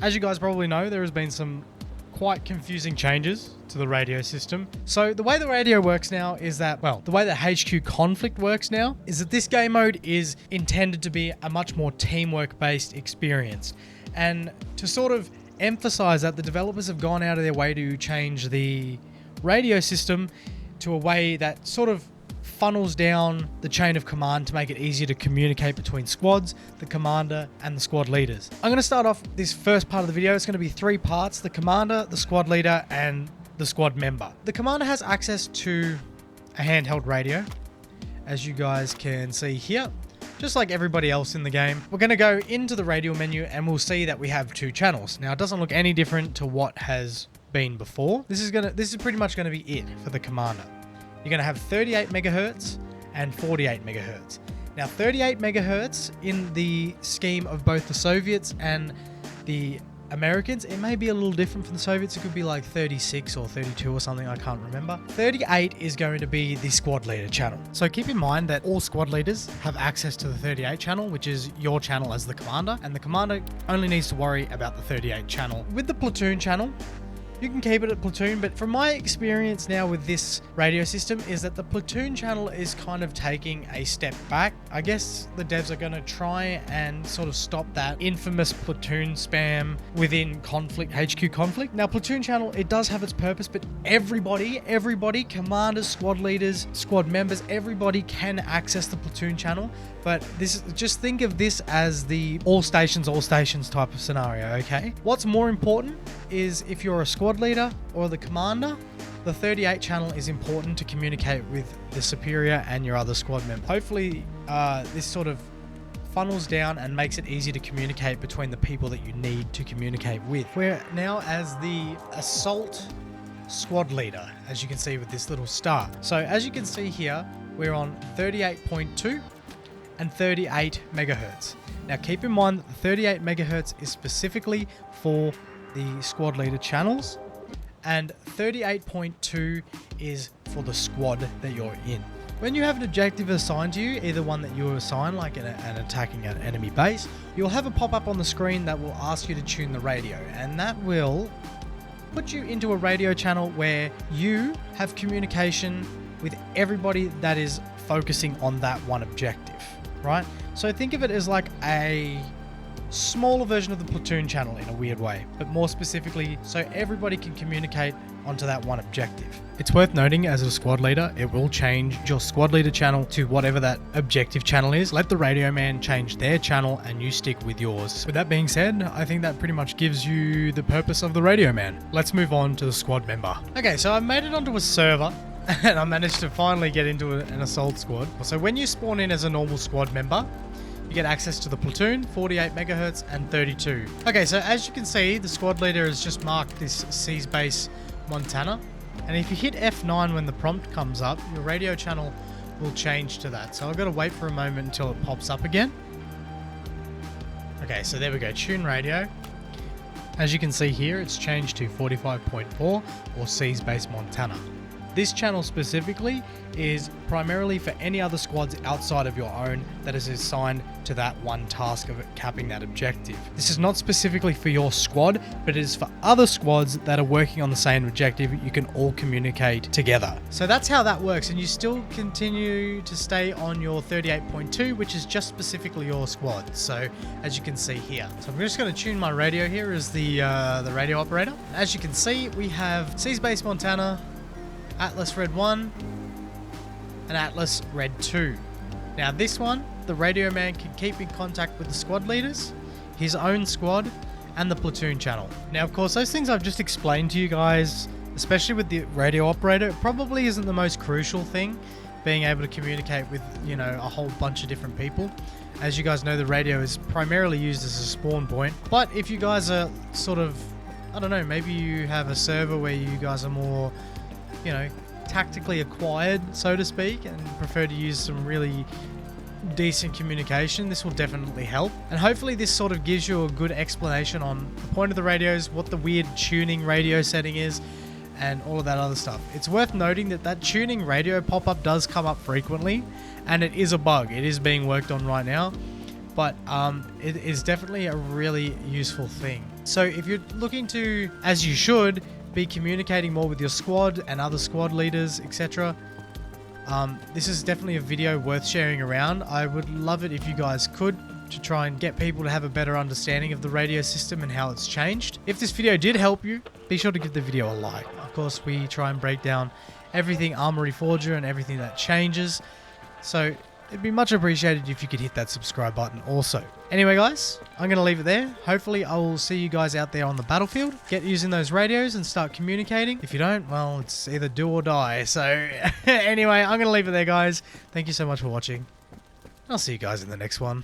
As you guys probably know, there has been some quite confusing changes to the radio system. So the way the radio works now is that, well, the way that HQ Conflict works now is that this game mode is intended to be a much more teamwork based experience. And to sort of emphasize that, the developers have gone out of their way to change the radio system to a way that sort of funnels down the chain of command to make it easier to communicate between squads, the commander, and the squad leaders. I'm going to start off this first part of the video. It's going to be 3 parts: the commander, the squad leader, and the squad member. The commander has access to a handheld radio, as you guys can see here, just like everybody else in the game. We're going to go into the radio menu and we'll see that we have 2 channels. Now, it doesn't look any different to what has been before. This is pretty much going to be it for the commander. You're going to have 38 megahertz and 48 megahertz. Now, 38 megahertz in the scheme of both the Soviets and the Americans, it may be a little different for the Soviets. It could be like 36 or 32 or something, I can't remember. 38 is going to be the squad leader channel. So keep in mind that all squad leaders have access to the 38 channel, which is your channel as the commander, and the commander only needs to worry about the 38 channel. With the platoon channel, you can keep it at platoon, but from my experience now with this radio system is that the platoon channel is kind of taking a step back. I guess the devs are going to try and sort of stop that infamous platoon spam within HQ Conflict. Now, platoon channel, it does have its purpose, but everybody, commanders, squad leaders, squad members, everybody can access the platoon channel. But just think of this as the all stations type of scenario, okay? What's more important is if you're a squad leader or the commander, the 38 channel is important to communicate with the superior and your other squad member. Hopefully, this sort of funnels down and makes it easy to communicate between the people that you need to communicate with. We're now as the assault squad leader, as you can see with this little star. So as you can see here, we're on 38.2 and 38 megahertz. Now keep in mind that the 38 megahertz is specifically for the squad leader channels, and 38.2 is for the squad that you're in. When you have an objective assigned to you, either one that you assign, like an attacking an enemy base, you'll have a pop-up on the screen that will ask you to tune the radio, and that will put you into a radio channel where you have communication with everybody that is focusing on that one objective, right? So think of it as like a smaller version of the platoon channel in a weird way, but more specifically so everybody can communicate onto that one objective. It's worth noting, as a squad leader, it will change your squad leader channel to whatever that objective channel is. Let the radio man change their channel and you stick with yours. With that being said, I think that pretty much gives you the purpose of the radio man. Let's move on to the squad member. Okay, so I made it onto a server and I managed to finally get into an assault squad. So when you spawn in as a normal squad member, you get access to the platoon, 48 megahertz and 32. Okay, so as you can see, the squad leader has just marked this Seas Base Montana. And if you hit F9 when the prompt comes up, your radio channel will change to that. So I've got to wait for a moment until it pops up again. Okay, so there we go, tune radio. As you can see here, it's changed to 45.4 or Seas Base Montana. This channel specifically is primarily for any other squads outside of your own that is assigned to that one task of capping that objective. This is not specifically for your squad, but it is for other squads that are working on the same objective. You can all communicate together. So that's how that works, and you still continue to stay on your 38.2, which is just specifically your squad. So as you can see here. So I'm just going to tune my radio here as the radio operator. As you can see, we have Seas Base Montana, Atlas Red 1, and Atlas Red 2. Now this one, the radio man can keep in contact with the squad leaders, his own squad, and the platoon channel. Now of course, those things I've just explained to you guys, especially with the radio operator, it probably isn't the most crucial thing, being able to communicate with, you know, a whole bunch of different people. As you guys know, the radio is primarily used as a spawn point. But if you guys are sort of, I don't know, maybe you have a server where you guys are more, you know, tactically acquired, so to speak, and prefer to use some really decent communication, this will definitely help. And hopefully this sort of gives you a good explanation on the point of the radios, what the weird tuning radio setting is, and all of that other stuff. It's worth noting that that tuning radio pop-up does come up frequently, and it is a bug. It is being worked on right now, but it is definitely a really useful thing. So if you're looking to, as you should, be communicating more with your squad and other squad leaders, etc., this is definitely a video worth sharing around. I would love it if you guys could, to try and get people to have a better understanding of the radio system and how it's changed. If this video did help you, be sure to give the video a like. Of course, we try and break down everything Arma Reforger and everything that changes. So it'd be much appreciated if you could hit that subscribe button also. Anyway guys, I'm going to leave it there. Hopefully I will see you guys out there on the battlefield. Get using those radios and start communicating. If you don't, well, it's either do or die. So anyway, I'm going to leave it there guys. Thank you so much for watching. I'll see you guys in the next one.